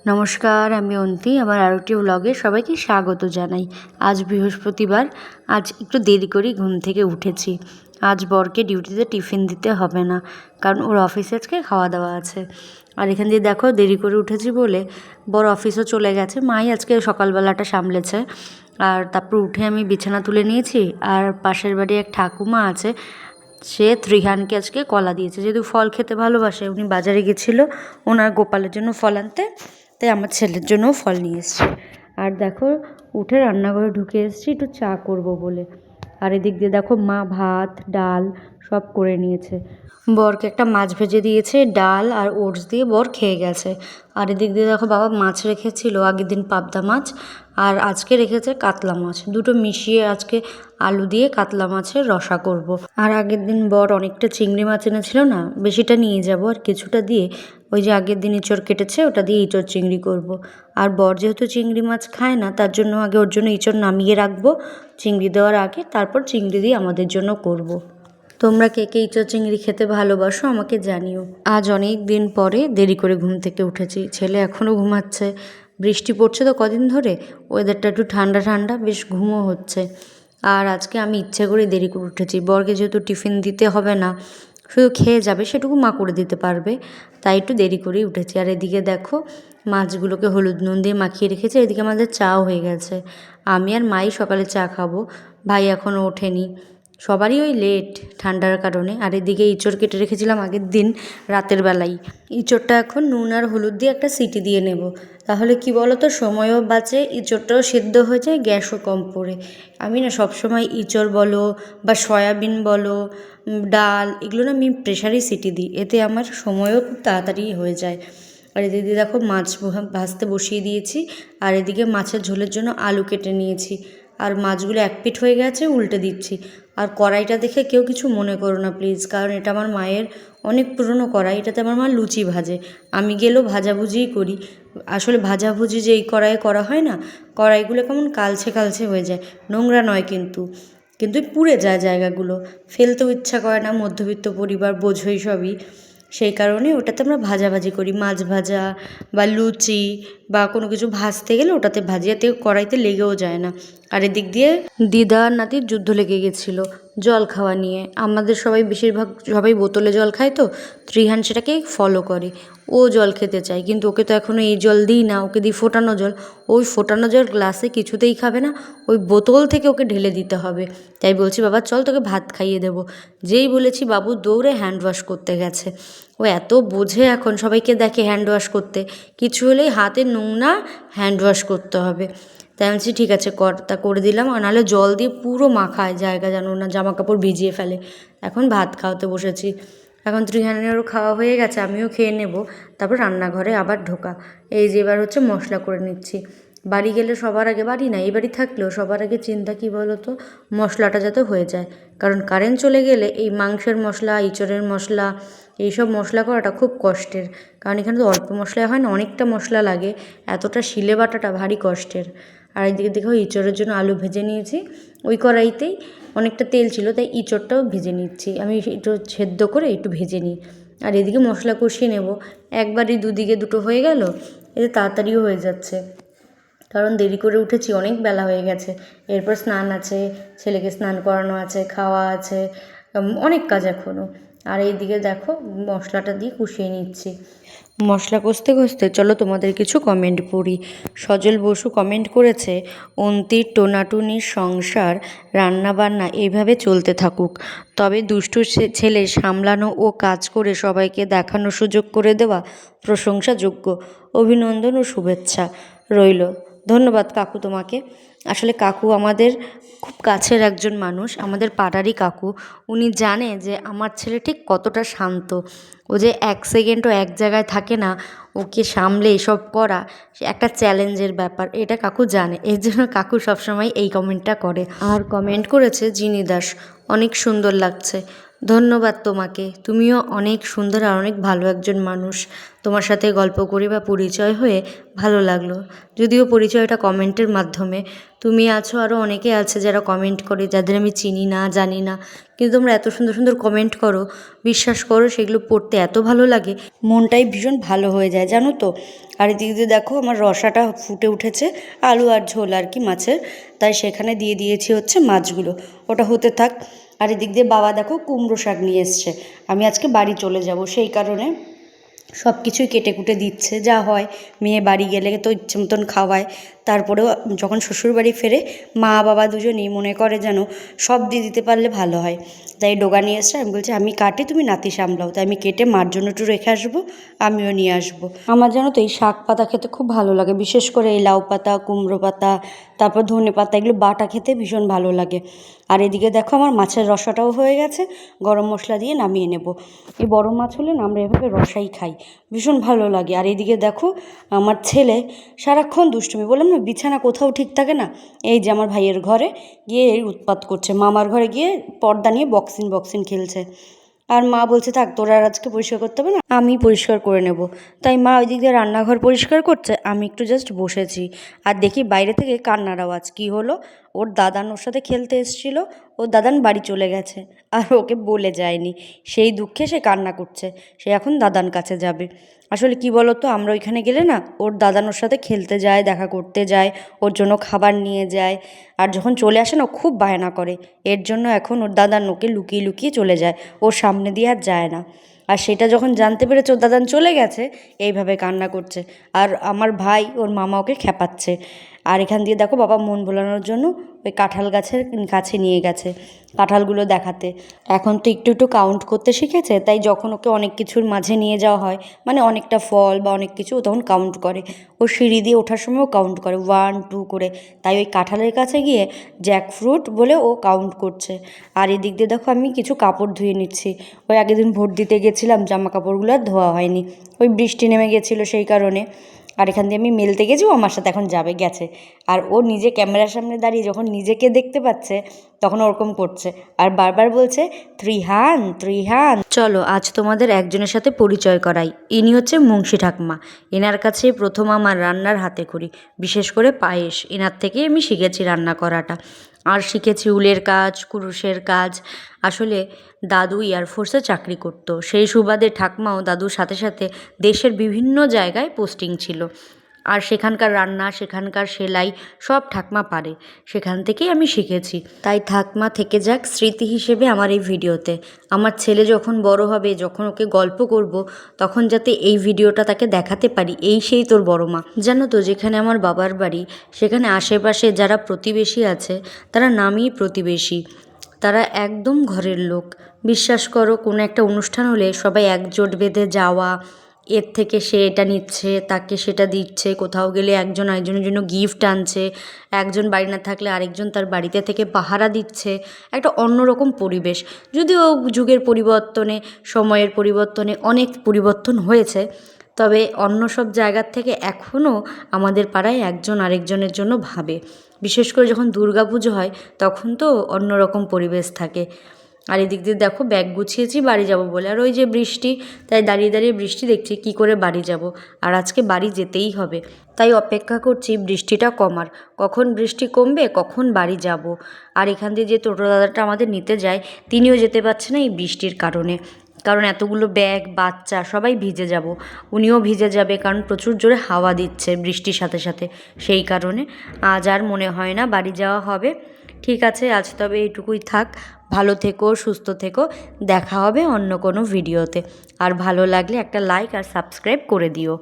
নমস্কার, আমি অন্তি। আমার আরেকটি ব্লগে সবাইকে স্বাগত জানাই। আজ বৃহস্পতিবার, আজ একটু দেরি করেই ঘুম থেকে উঠেছি। আজ বরকে ডিউটিতে টিফিন দিতে হবে না, কারণ ওর অফিসে আজকে খাওয়া দাওয়া আছে। আর এখান দিয়ে দেখো দেরি করে উঠেছি বলে বর অফিসও চলে গেছে। মাই আজকে সকালবেলাটা সামলেছে। আর তারপর উঠে আমি বিছানা তুলে নিয়েছি। আর পাশের বাড়ি এক ঠাকুমা আছে, সে ত্রিহানকে আজকে কলা দিয়েছে, যেহেতু ফল খেতে ভালোবাসে। উনি বাজারে গেছিলো ওনার গোপালের জন্য ফল আনতে, তাই আমার ছেলের জন্যও ফল নিয়ে এসছে। আর দেখো উঠে রান্নাঘরে ঢুকে এসেছি একটু চা করব বলে। আর এদিক দিয়ে দেখো মা ভাত ডাল সব করে নিয়েছে। বরকে একটা মাছ ভেজে দিয়েছে, ডাল আর ওটস দিয়ে বর খেয়ে গেছে। আর এদিক দিয়ে দেখো বাবা মাছ রেখেছিল, আগের দিন পাবদা মাছ, আর আজকে রেখেছে কাতলা মাছ। দুটো মিশিয়ে আজকে আলু দিয়ে কাতলা মাছের রসা করব। আর আগের দিন বর অনেকটা চিংড়ি মাছ এনেছিল না, বেশিটা নিয়ে যাব আর কিছুটা দিয়ে ওই যে আগের দিন ইঁচড় কেটেছে ওটা দিয়ে ইঁচড় চিংড়ি করব। আর বর যেহেতু চিংড়ি মাছ খায় না, তার জন্য আগে ওর জন্য ইঁচড় নামিয়ে রাখবো চিংড়ি দেওয়ার আগে, তারপর চিংড়ি দিয়ে আমাদের জন্য করব। তোমরা কে কে ইঁচড় চিংড়ি খেতে ভালোবাসো আমাকে জানিও। আজ অনেক দিন পরে দেরি করে ঘুম থেকে উঠেছি, ছেলে এখনও ঘুমাচ্ছে। বৃষ্টি পড়ছে তো কদিন ধরে, ওয়েদারটা একটু ঠান্ডা ঠান্ডা, বেশ ঘুমও হচ্ছে। আর আজকে আমি ইচ্ছে করে দেরি করে উঠেছি, বরকে যেহেতু টিফিন দিতে হবে না, শুধু খেয়ে যাবে, সেটুকু মা করে দিতে পারবে, তাই একটু দেরি করেই উঠেছি। আর এদিকে দেখো মাছগুলোকে হলুদ নুন দিয়ে মাখিয়ে রেখেছে। এদিকে আমাদের চাও হয়ে গেছে, আমি আর মাই সকালে চা খাবো, ভাই এখনও ওঠেনি। সবারই ওই লেট ঠান্ডার কারণে। আর এদিকে ইঁচড় কেটে রেখেছিলাম আগের দিন রাতের বেলায়। ইঁচড়টা এখন নুন আর হলুদ দিয়ে একটা সিটি দিয়ে নেব, তাহলে কি বলো তো, সময়ও বাঁচে, ইঁচড়টাও সেদ্ধ হয়ে যায়, গ্যাসও কম পড়ে। আমি না সবসময় ইঁচড় বলো বা সয়াবিন বলো, ডাল, এগুলো না আমি প্রেশারেই সিটি দিই, এতে আমার সময়ও খুব তাড়াতাড়ি হয়ে যায়। আর এদিকে দেখো মাছ ভাজতে বসিয়ে দিয়েছি। আর এদিকে মাছের ঝোলের জন্য আলু কেটে নিয়েছি। আর মাছগুলো এক পিঠ হয়ে গেছে, উল্টে দিচ্ছি। আর কড়াইটা দেখে কেউ কিছু মনে করো না প্লিজ, কারণ এটা আমার মায়ের অনেক পুরনো কড়াই, এটাতে আমার মা লুচি ভাজে। আমি গেলেও ভাজাভুজিই করি। আসলে ভাজাভুজি যে এই কড়াইয়ে করা হয় না, কড়াইগুলো কেমন কালচে কালচে হয়ে যায়, নোংরা নয় কিন্তু কিন্তু পুড়ে যায় জায়গাগুলো, ফেলতেও ইচ্ছা করে না, মধ্যবিত্ত পরিবার বোঝই সবই। সেই কারণে ওটাতে আমরা ভাজাভাজি করি, মাছ ভাজা বা লুচি বা কোনো কিছু ভাজতে গেলে ওটাতে ভাজি, যাতে কড়াইতে লেগেও যায় না। আর এদিক দিয়ে দিদা আর নাতির যুদ্ধ লেগে গেছিলো জল খাওয়া নিয়ে। আমাদের সবাই বেশিরভাগ সবাই বোতলে জল খায়, তো ত্রিহান সেটাকে ফলো করে, ও জল খেতে চায়, কিন্তু ওকে তো এখনও এই জল দিই না, ওকে দিই ফোটানো জল। ওই ফোটানো জল গ্লাসে কিছুতেই খাবে না, ওই বোতল থেকে ওকে ঢেলে দিতে হবে। তাই বলছি বাবা চল তোকে ভাত খাইয়ে দেবো। যেই বলেছি বাবু দৌড়ে হ্যান্ড ওয়াশ করতে গেছে। ও এত বোঝে এখন, সবাইকে দেখে হ্যান্ড ওয়াশ করতে, কিছু হলেই হাতে নোংরা, হ্যান্ড ওয়াশ করতে হবে। তাই আমি বলছি ঠিক আছে কর, তা করে দিলাম। আর নাহলে জল দিয়ে পুরো মাখায় জায়গা, জানো না, জামা কাপড় ভিজিয়ে ফেলে। এখন ভাত খাওয়াতে বসেছি। এখন ত্রিহানেরও খাওয়া হয়ে গেছে, আমিও খেয়ে নেব, তারপর রান্নাঘরে আবার ঢোকা। এই যে এবার হচ্ছে মশলা করে নিচ্ছি। বাড়ি গেলে সবার আগে, বাড়ি না এই বাড়ি থাকলেও সবার আগে চিন্তা কী বলো তো, মশলাটা যাতে হয়ে যায়। কারণ কারেন্ট চলে গেলে এই মাংসের মশলা, ইঁচড়ের মশলা, এইসব মশলা করাটা খুব কষ্টের। কারণ এখানে তো অল্প মশলায় হয় না, অনেকটা মশলা লাগে, এতটা শিলে বাটাটা ভারী কষ্টের। আর এইদিকে দেখো ইঁচড়ের জন্য আলু ভেজে নিয়েছি, ওই কড়াইতেই অনেকটা তেল ছিল, তাই ইঁচড়টাও ভেজে নিচ্ছি। আমি একটু সেদ্ধ করে একটু ভেজে নিই। আর এদিকে মশলা কষিয়ে নেব, একবারই দুদিকে দুটো হয়ে গেল, এতে তাড়াতাড়িও হয়ে যাচ্ছে। কারণ দেরি করে উঠেছি, অনেক বেলা হয়ে গেছে। এরপর স্নান আছে, ছেলেকে স্নান করানো আছে, খাওয়া আছে, অনেক কাজ এখনও। আর এইদিকে দেখো মশলাটা দিয়ে কষিয়ে নিচ্ছি। মশলা কষতে কষতে চলো তোমাদের কিছু কমেন্ট পড়ি। সজল বসু কমেন্ট করেছে, অন্তির টোনাটুনির সংসার রান্নাবান্না এইভাবে চলতে থাকুক, তবে দুষ্টু ছেলে সামলানো ও কাজ করে সবাইকে দেখানোর সুযোগ করে দেওয়া প্রশংসাযোগ্য। অভিনন্দন ও শুভেচ্ছা রইল। ধন্যবাদ কাকু তোমাকে। আসলে কাকু আমাদের খুব কাছের একজন মানুষ, আমাদের পাড়ারই কাকু। উনি জানে যে আমার ছেলে ঠিক কতটা শান্ত, ও যে এক সেকেন্ডও এক জায়গায় থাকে না, ওকে সামলে এসব করা একটা চ্যালেঞ্জের ব্যাপার, এটা কাকু জানে। এর জন্য কাকু সবসময় এই কমেন্টটা করে। আর কমেন্ট করেছে জিনি দাস, অনেক সুন্দর লাগছে। ধন্যবাদ তোমাকে। তুমিও অনেক সুন্দর আর অনেক ভালো একজন মানুষ। তোমার সাথে গল্প করে বা পরিচয় হয়ে ভালো লাগলো। যদিও পরিচয়টা কমেন্টের মাধ্যমে। তুমি আছো, আরও অনেকে আছে যারা কমেন্ট করে, যাদের আমি চিনি না, জানি না। কিন্তু তোমরা এত সুন্দর সুন্দর কমেন্ট করো, বিশ্বাস করো সেগুলো পড়তে এত ভালো লাগে, মনটাই ভীষণ ভালো হয়ে যায়, জানো তো। আর এদিক দিয়ে দেখো আমার রসাটা ফুটে উঠেছে, আলু আর ঝোল আর কি মাছের, তাই সেখানে দিয়ে দিয়েছি হচ্ছে মাছগুলো। ওটা হতে থাক। আর এদিক দিয়ে বাবা দেখো কুমড়ো শাক নিয়ে এসছে। আমি আজকে বাড়ি চলে যাব, সেই কারণে সব কিছুই কেটে কুটে দিচ্ছে। যা হয়, মেয়ে বাড়ি গেলে তো ইচ্ছে মতন খাওয়ায়। তারপরেও যখন শ্বশুরবাড়ি ফেরে মা বাবা দুজনেই মনে করে যেন সব দিয়ে দিতে পারলে ভালো হয়। তাই ডোগা নিয়ে এসছে। আমি বলছি আমি কাটি, তুমি নাতি সামলাও। তাই আমি কেটে মার জন্য একটু রেখে আসবো, আমিও নিয়ে আসবো। আমার জানো তো এই শাক পাতা খেতে খুব ভালো লাগে, বিশেষ করে এই লাউ পাতা, কুমড়ো পাতা, তারপর ধনে পাতা, এগুলো বাটা খেতে ভীষণ ভালো লাগে। আর এদিকে দেখো আমার মাছের রসাটাও হয়ে গেছে, গরম মশলা দিয়ে নামিয়ে নেব। এই বড় মাছ হলে না আমরা এভাবে রসাই খাই, ভীষণ ভালো লাগে। আর এদিকে দেখো আমার ছেলে সারাক্ষণ দুষ্টুমি, বললাম না বিছানা কোথাও ঠিক থাকে না। এই যে আমার ভাইয়ের ঘরে গিয়ে এই উৎপাত করছে, মামার ঘরে গিয়ে পর্দা নিয়ে বক্সিং খেলছে। আর মা বলছে থাক তোরা আর আজকে পরিষ্কার করতে হবে না, আমি পরিষ্কার করে নেব। তাই মা ওই দিক দিয়ে রান্নাঘর পরিষ্কার করছে, আমি একটু জাস্ট বসেছি। আর দেখি বাইরে থেকে কান্নার আওয়াজ। কী হলো? ওর দাদান ওর সাথে খেলতে এসেছিল, ওর দাদান বাড়ি চলে গেছে আর ওকে বলে যায়নি, সেই দুঃখে সে কান্না করছে। সে এখন দাদান কাছে যাবে। আসলে কি বলো তো, আমরা ওইখানে গেলে না ওর দাদান ওর সাথে খেলতে যায়, দেখা করতে যায়, ওর জন্য খাবার নিয়ে যায়। আর যখন চলে আসে না খুব বায়না করে, এর জন্য এখন ওর দাদান ওকে লুকিয়ে লুকিয়ে চলে যায়, ওর সামনে দিয়ে আর যায় না। আর সেটা যখন জানতে পেরেছে ওর দাদান চলে গেছে, এইভাবে কান্না করছে। আর আমার ভাই ওর মামা ওকে খেপাচ্ছে। আর এখান দিয়ে দেখো বাবা মন ভোলানোর জন্য ওই কাঁঠাল গাছের কাছে নিয়ে গেছে কাঁঠালগুলো দেখাতে। এখন তো একটু একটু কাউন্ট করতে শিখেছে, তাই যখন ওকে অনেক কিছুর মাঝে নিয়ে যাওয়া হয়, মানে অনেকটা ফল বা অনেক কিছু, ও তখন কাউন্ট করে। ও সিঁড়ি দিয়ে ওঠার সময়ও কাউন্ট করে 1 2 করে। তাই ওই কাঁঠালের কাছে গিয়ে জ্যাকফ্রুট বলে ও কাউন্ট করছে। আর এদিক দিয়ে দেখো আমি কিছু কাপড় ধুয়ে নিচ্ছি। ওই আগের দিন ভোট দিতে গেছিলাম, জামা কাপড়গুলো আর ধোয়া হয়নি, ওই বৃষ্টি নেমে গেছিলো সেই কারণে। আর এখান দিয়ে আমি মেলতে গেছি, ও আমার সাথে এখন গেছে। আর ও নিজে ক্যামেরার সামনে দাঁড়িয়ে যখন নিজেকে দেখতে পাচ্ছে তখন ওরকম করছে আর বারবার বলছে ত্রিহান ত্রিহান। চলো আজ তোমাদের একজনের সাথে পরিচয় করাই। ইনি হচ্ছে মুন্সি ঠাকুমা। এনার কাছে প্রথম আমার রান্নার হাতে খড়ি, বিশেষ করে পায়েস। এনার থেকেই আমি শিখেছি রান্না করাটা। আর শিখেছি উলের কাজ, কুরুশের কাজ। আসলে দাদু এয়ারফোর্সে চাকরি করতো, সেই সুবাদে ঠাকমাও দাদুর সাথে সাথে দেশের বিভিন্ন জায়গায় পোস্টিং ছিল। আর সেখানকার রান্না, সেখানকার সেলাই সব ঠাকমা পারে, সেখান থেকেই আমি শিখেছি। তাই ঠাকমা থেকে যাক স্মৃতি হিসেবে আমার এই ভিডিওতে। আমার ছেলে যখন বড় হবে, যখন ওকে গল্প করব, তখন যাতে এই ভিডিওটা তাকে দেখাতে পারি, এই সেই তোর বড় মা। জানো তো যেখানে আমার বাবার বাড়ি, সেখানে আশেপাশে যারা প্রতিবেশী আছে তারা নামই প্রতিবেশী, তারা একদম ঘরের লোক। বিশ্বাস করো কোনো একটা অনুষ্ঠান হলে সবাই একজোট বেঁধে যাওয়া, এর থেকে সে এটা নিচ্ছে, তাকে সেটা দিচ্ছে, কোথাও গেলে একজন আরেকজনের জন্য গিফট আনছে, একজন বাড়ি না থাকলে আরেকজন তার বাড়িতে থেকে পাহারা দিচ্ছে, একটা অন্যরকম পরিবেশ। যদিও যুগের পরিবর্তনে, সময়ের পরিবর্তনে অনেক পরিবর্তন হয়েছে, তবে অন্য সব জায়গার থেকে এখনও আমাদের পাড়ায় একজন আরেকজনের জন্য ভাবে। বিশেষ করে যখন দুর্গাপুজো হয় তখন তো অন্যরকম পরিবেশ থাকে। আর এদিক দিয়ে দেখো ব্যাগ গুছিয়েছি বাড়ি যাব বলে, আর ওই যে বৃষ্টি, তাই দাঁড়িয়ে দাঁড়িয়ে বৃষ্টি দেখছি কি করে বাড়ি যাব। আর আজকে বাড়ি যেতেই হবে, তাই অপেক্ষা করছি বৃষ্টিটা কমার, কখন বৃষ্টি কমবে কখন বাড়ি যাব। আর এখান দিয়ে যে টোটো দাদাটা আমাদের নিতে যায়, তিনিও যেতে পারছে না এই বৃষ্টির কারণে, কারণ এতগুলো ব্যাগ, বাচ্চা সবাই ভিজে যাব, উনিও ভিজে যাবে, কারণ প্রচুর জোরে হাওয়া দিচ্ছে বৃষ্টির সাথে সাথে। সেই কারণে আজ আর মনে হয় না বাড়ি যাওয়া হবে। ঠিক আছে, আজ তবে এইটুকুই থাক। ভালো থেকো, সুস্থ থেকো, দেখা হবে অন্য কোনো ভিডিওতে। আর ভালো লাগলে একটা লাইক আর সাবস্ক্রাইব করে দিও।